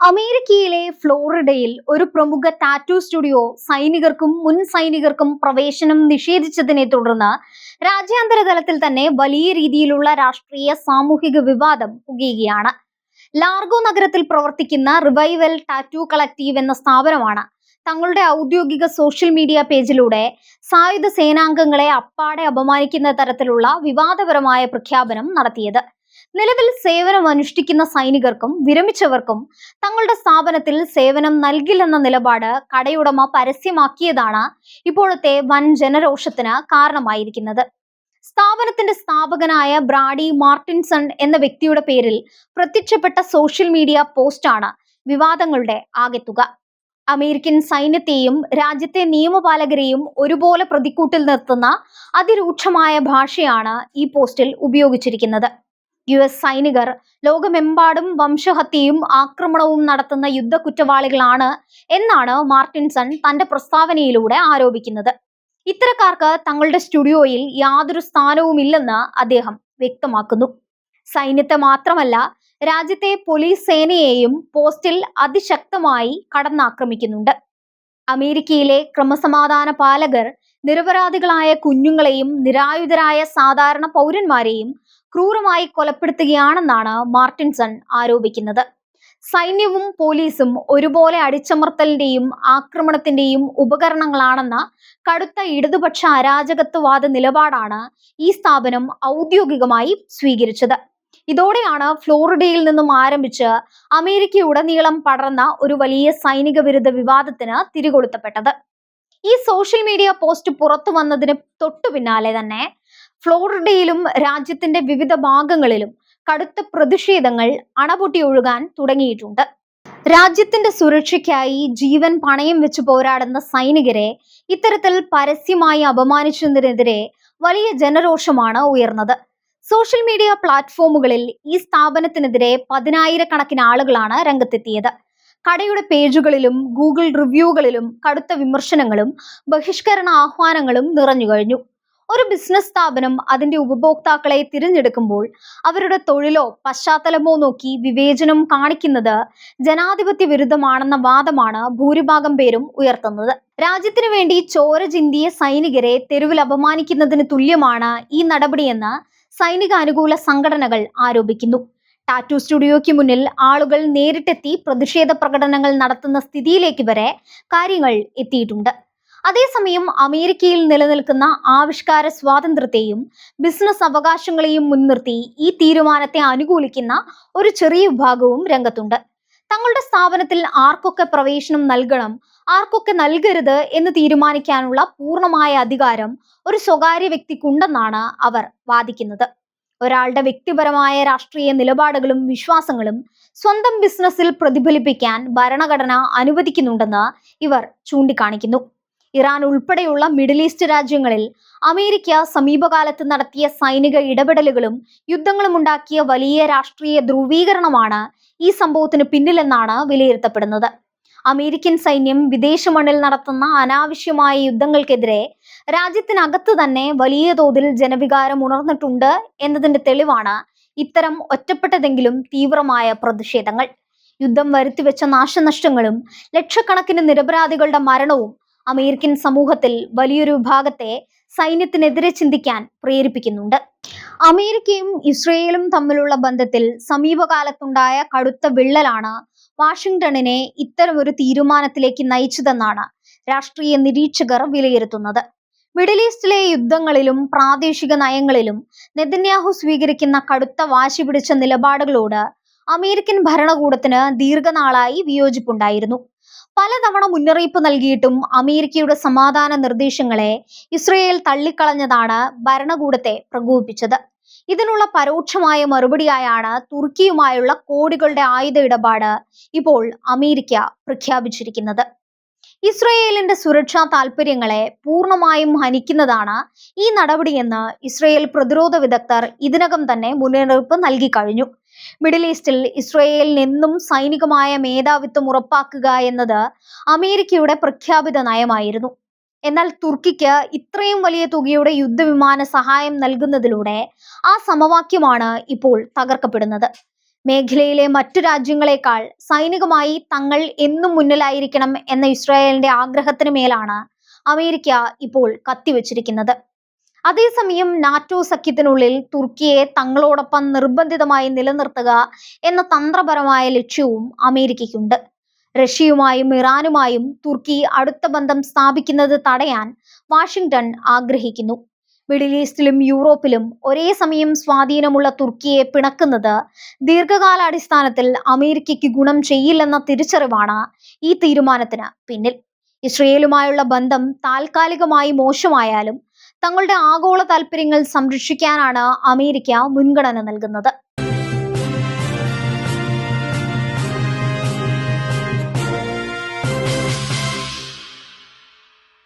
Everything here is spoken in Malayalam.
അമേരിക്കയിലെ ഫ്ലോറിഡയിൽ ഒരു പ്രമുഖ ടാറ്റു സ്റ്റുഡിയോ സൈനികർക്കും മുൻ സൈനികർക്കും പ്രവേശനം നിഷേധിച്ചതിനെ തുടർന്ന് രാജ്യാന്തര തലത്തിൽ തന്നെ വലിയ രീതിയിലുള്ള രാഷ്ട്രീയ സാമൂഹിക വിവാദം പുകയുകയാണ്. ലാർഗോ നഗരത്തിൽ പ്രവർത്തിക്കുന്ന റിവൈവൽ ടാറ്റു കളക്റ്റീവ് എന്ന സ്ഥാപനമാണ് തങ്ങളുടെ ഔദ്യോഗിക സോഷ്യൽ മീഡിയ പേജിലൂടെ സായുധ സേനാംഗങ്ങളെ അപ്പാടെ അപമാനിക്കുന്ന തരത്തിലുള്ള വിവാദപരമായ പ്രഖ്യാപനം നടത്തിയത്. നിലവിൽ സേവനം അനുഷ്ഠിക്കുന്ന സൈനികർക്കും വിരമിച്ചവർക്കും തങ്ങളുടെ സ്ഥാപനത്തിൽ സേവനം നൽകില്ലെന്ന നിലപാട് കടയുടമ പരസ്യമാക്കിയതാണ് ഇപ്പോഴത്തെ വൻ ജനരോഷത്തിന് കാരണമായിരിക്കുന്നത്. സ്ഥാപനത്തിന്റെ സ്ഥാപകനായ ബ്രാഡി മാർട്ടിൻസൺ എന്ന വ്യക്തിയുടെ പേരിൽ പ്രത്യക്ഷപ്പെട്ട സോഷ്യൽ മീഡിയ പോസ്റ്റാണ് വിവാദങ്ങളുടെ ആകെത്തുക. അമേരിക്കൻ സൈന്യത്തെയും രാജ്യത്തെ നിയമപാലകരെയും ഒരുപോലെ പ്രതിക്കൂട്ടിൽ നിർത്തുന്ന അതിരൂക്ഷമായ ഭാഷയാണ് ഈ പോസ്റ്റിൽ ഉപയോഗിച്ചിരിക്കുന്നത്. US സൈനികർ ലോകമെമ്പാടും വംശഹത്യയും ആക്രമണവും നടത്തുന്ന യുദ്ധ കുറ്റവാളികളാണ് എന്നാണ് മാർട്ടിൻസൺ തന്റെ പ്രസ്താവനയിലൂടെ ആരോപിക്കുന്നത്. ഇത്തരക്കാർക്ക് തങ്ങളുടെ സ്റ്റുഡിയോയിൽ യാതൊരു സ്ഥാനവുമില്ലെന്ന് അദ്ദേഹം വ്യക്തമാക്കുന്നു. സൈന്യത്തെ മാത്രമല്ല, രാജ്യത്തെ പോലീസ് സേനയെയും പോസ്റ്റിൽ അതിശക്തമായി കടന്നാക്രമിക്കുന്നുണ്ട്. അമേരിക്കയിലെ ക്രമസമാധാന പാലകർ നിരപരാധികളായ കുഞ്ഞുങ്ങളെയും നിരായുധരായ സാധാരണ പൗരന്മാരെയും ക്രൂരമായി കൊലപ്പെടുത്തുകയാണെന്നാണ് മാർട്ടിൻസൺ ആരോപിക്കുന്നത്. സൈന്യവും പോലീസും ഒരുപോലെ അടിച്ചമർത്തലിന്റെയും ആക്രമണത്തിന്റെയും ഉപകരണങ്ങളാണെന്ന കടുത്ത ഇടതുപക്ഷ അരാജകത്വവാദ നിലപാടാണ് ഈ സ്ഥാപനം ഔദ്യോഗികമായി സ്വീകരിച്ചത്. ഇതോടെയാണ് ഫ്ലോറിഡയിൽ നിന്നും ആരംഭിച്ച് അമേരിക്കയുടനീളം പടർന്ന ഒരു വലിയ സൈനിക വിരുദ്ധ വിവാദത്തിന് തിരികൊളുത്തപ്പെട്ടത്. ഈ സോഷ്യൽ മീഡിയ പോസ്റ്റ് പുറത്തു വന്നതിന് തൊട്ടു പിന്നാലെ തന്നെ ഫ്ലോറിഡയിലും രാജ്യത്തിന്റെ വിവിധ ഭാഗങ്ങളിലും കടുത്ത പ്രതിഷേധങ്ങൾ അണപൊട്ടിയൊഴുകാൻ തുടങ്ങിയിട്ടുണ്ട്. രാജ്യത്തിന്റെ സുരക്ഷയ്ക്കായി ജീവൻ പണയം വെച്ച് പോരാടുന്ന സൈനികരെ ഇത്തരത്തിൽ പരസ്യമായി അപമാനിച്ചതിനെതിരെ വലിയ ജനരോഷമാണ് ഉയർന്നത്. സോഷ്യൽ മീഡിയ പ്ലാറ്റ്ഫോമുകളിൽ ഈ സ്ഥാപനത്തിനെതിരെ പതിനായിരക്കണക്കിന് ആളുകളാണ് രംഗത്തെത്തിയത്. കടയുടെ പേജുകളിലും ഗൂഗിൾ റിവ്യൂകളിലും കടുത്ത വിമർശനങ്ങളും ബഹിഷ്കരണ ആഹ്വാനങ്ങളും നിറഞ്ഞു കഴിഞ്ഞു. ഒരു ബിസിനസ് സ്ഥാപനം അതിന്റെ ഉപഭോക്താക്കളെ തിരഞ്ഞെടുക്കുമ്പോൾ അവരുടെ തൊഴിലോ പശ്ചാത്തലമോ നോക്കി വിവേചനം കാണിക്കുന്നത് ജനാധിപത്യ വിരുദ്ധമാണെന്ന വാദമാണ് ഭൂരിഭാഗം പേരും ഉയർത്തുന്നത്. രാജ്യത്തിനു വേണ്ടി ചോര ചിന്തിയ സൈനികരെ തെരുവിൽ അപമാനിക്കുന്നതിന് തുല്യമാണ് ഈ നടപടിയെന്ന് സൈനിക അനുകൂല സംഘടനകൾ ആരോപിക്കുന്നു. ടാറ്റു സ്റ്റുഡിയോയ്ക്ക് മുന്നിൽ ആളുകൾ നേരിട്ടെത്തി പ്രതിഷേധ പ്രകടനങ്ങൾ നടത്തുന്ന സ്ഥിതിയിലേക്ക് വരെ കാര്യങ്ങൾ എത്തിയിട്ടുണ്ട്. അതേസമയം അമേരിക്കയിൽ നിലനിൽക്കുന്ന ആവിഷ്കാര സ്വാതന്ത്ര്യത്തെയും ബിസിനസ് അവകാശങ്ങളെയും മുൻനിർത്തി ഈ തീരുമാനത്തെ അനുകൂലിക്കുന്ന ഒരു ചെറിയ വിഭാഗവും രംഗത്തുണ്ട്. തങ്ങളുടെ സ്ഥാപനത്തിൽ ആർക്കൊക്കെ പ്രവേശനം നൽകണം, ആർക്കൊക്കെ നൽകരുത് എന്ന് തീരുമാനിക്കാനുള്ള പൂർണ്ണമായ അധികാരം ഒരു സ്വകാര്യ വ്യക്തിക്കുണ്ടെന്നാണ് അവർ വാദിക്കുന്നത്. ഒരാളുടെ വ്യക്തിപരമായ രാഷ്ട്രീയ നിലപാടുകളും വിശ്വാസങ്ങളും സ്വന്തം ബിസിനസ്സിൽ പ്രതിഫലിപ്പിക്കാൻ ഭരണഘടന അനുവദിക്കുന്നുണ്ടെന്ന് ഇവർ ചൂണ്ടിക്കാണിക്കുന്നു. ഇറാൻ ഉൾപ്പെടെയുള്ള മിഡിൽ ഈസ്റ്റ് രാജ്യങ്ങളിൽ അമേരിക്ക സമീപകാലത്ത് നടത്തിയ സൈനിക ഇടപെടലുകളും യുദ്ധങ്ങളും ഉണ്ടാക്കിയ വലിയ രാഷ്ട്രീയ ധ്രുവീകരണമാണ് ഈ സംഭവത്തിന് പിന്നിലെന്നാണ് വിലയിരുത്തപ്പെടുന്നത്. അമേരിക്കൻ സൈന്യം വിദേശ മണ്ണിൽ നടത്തുന്ന അനാവശ്യമായ യുദ്ധങ്ങൾക്കെതിരെ രാജ്യത്തിനകത്ത് തന്നെ വലിയ തോതിൽ ജനവികാരം ഉണർന്നിട്ടുണ്ട് എന്നതിന്റെ തെളിവാണ് ഇത്തരം ഒറ്റപ്പെട്ടതെങ്കിലും തീവ്രമായ പ്രതിഷേധങ്ങൾ. യുദ്ധം വരുത്തിവെച്ച നാശനഷ്ടങ്ങളും ലക്ഷക്കണക്കിന് നിരപരാധികളുടെ മരണവും അമേരിക്കൻ സമൂഹത്തിൽ വലിയൊരു വിഭാഗത്തെ സൈന്യത്തിനെതിരെ ചിന്തിക്കാൻ പ്രേരിപ്പിക്കുന്നുണ്ട്. അമേരിക്കയും ഇസ്രയേലും തമ്മിലുള്ള ബന്ധത്തിൽ സമീപകാലത്തുണ്ടായ കടുത്ത വിള്ളലാണ് വാഷിംഗ്ടണിനെ ഇത്തരമൊരു തീരുമാനത്തിലേക്ക് നയിച്ചതെന്നാണ് രാഷ്ട്രീയ നിരീക്ഷകർ വിലയിരുത്തുന്നത്. മിഡിൽ ഈസ്റ്റിലെ യുദ്ധങ്ങളിലും പ്രാദേശിക നയങ്ങളിലും നെതന്യാഹു സ്വീകരിക്കുന്ന കടുത്ത വാശി പിടിച്ച നിലപാടുകളോട് അമേരിക്കൻ ഭരണകൂടത്തിന് ദീർഘനാളായി വിയോജിപ്പുണ്ടായിരുന്നു. പലതവണ മുന്നറിയിപ്പ് നൽകിയിട്ടും അമേരിക്കയുടെ സമാധാന നിർദ്ദേശങ്ങളെ ഇസ്രയേൽ തള്ളിക്കളഞ്ഞതാണ് ഭരണകൂടത്തെ പ്രകോപിപ്പിച്ചത്. ഇതിനുള്ള പരോക്ഷമായ മറുപടിയായാണ് തുർക്കിയുമായുള്ള കോടികളുടെ ആയുധ ഇടപാട് ഇപ്പോൾ അമേരിക്ക പ്രഖ്യാപിച്ചിരിക്കുന്നത്. ഇസ്രയേലിന്റെ സുരക്ഷാ താൽപര്യങ്ങളെ പൂർണ്ണമായും ഹനിക്കുന്നതാണ് ഈ നടപടിയെന്ന് ഇസ്രയേൽ പ്രതിരോധ വിദഗ്ധർ ഇതിനകം തന്നെ മുന്നറിയിപ്പ് നൽകി കഴിഞ്ഞു. മിഡിൽ ഈസ്റ്റിൽ ഇസ്രയേലിന് എന്നും സൈനികമായ മേധാവിത്വം ഉറപ്പാക്കുക എന്നത് അമേരിക്കയുടെ പ്രഖ്യാപിത നയമായിരുന്നു. എന്നാൽ തുർക്കിക്ക് ഇത്രയും വലിയ തുകയുടെ യുദ്ധവിമാന സഹായം നൽകുന്നതിലൂടെ ആ സമവാക്യമാണ് ഇപ്പോൾ തകർക്കപ്പെടുന്നത്. മേഖലയിലെ മറ്റു രാജ്യങ്ങളെക്കാൾ സൈനികമായി തങ്ങൾ എന്നും മുന്നിലായിരിക്കണം എന്ന ഇസ്രായേലിന്റെ ആഗ്രഹത്തിന് മേലാണ് അമേരിക്ക ഇപ്പോൾ കത്തിവെച്ചിരിക്കുന്നത്. അതേസമയം നാറ്റോ സഖ്യത്തിനുള്ളിൽ തുർക്കിയെ തങ്ങളോടൊപ്പം നിർബന്ധിതമായി നിലനിർത്തുക എന്ന തന്ത്രപരമായ ലക്ഷ്യവും അമേരിക്കയ്ക്കുണ്ട്. റഷ്യയുമായും ഇറാനുമായും തുർക്കി അടുത്ത ബന്ധം സ്ഥാപിക്കുന്നത് തടയാൻ വാഷിംഗ്ടൺ ആഗ്രഹിക്കുന്നു. മിഡിൽ ഈസ്റ്റിലും യൂറോപ്പിലും ഒരേ സമയം സ്വാധീനമുള്ള തുർക്കിയെ പിണക്കുന്നത് ദീർഘകാലാടിസ്ഥാനത്തിൽ അമേരിക്കയ്ക്ക് ഗുണം ചെയ്യില്ലെന്ന തിരിച്ചറിവാണ് ഈ തീരുമാനത്തിന് പിന്നിൽ. ഇസ്രയേലുമായുള്ള ബന്ധം താൽക്കാലികമായി മോശമായാലും തങ്ങളുടെ ആഗോള താൽപര്യങ്ങൾ സംരക്ഷിക്കാനാണ് അമേരിക്ക മുൻഗണന നൽകുന്നത്.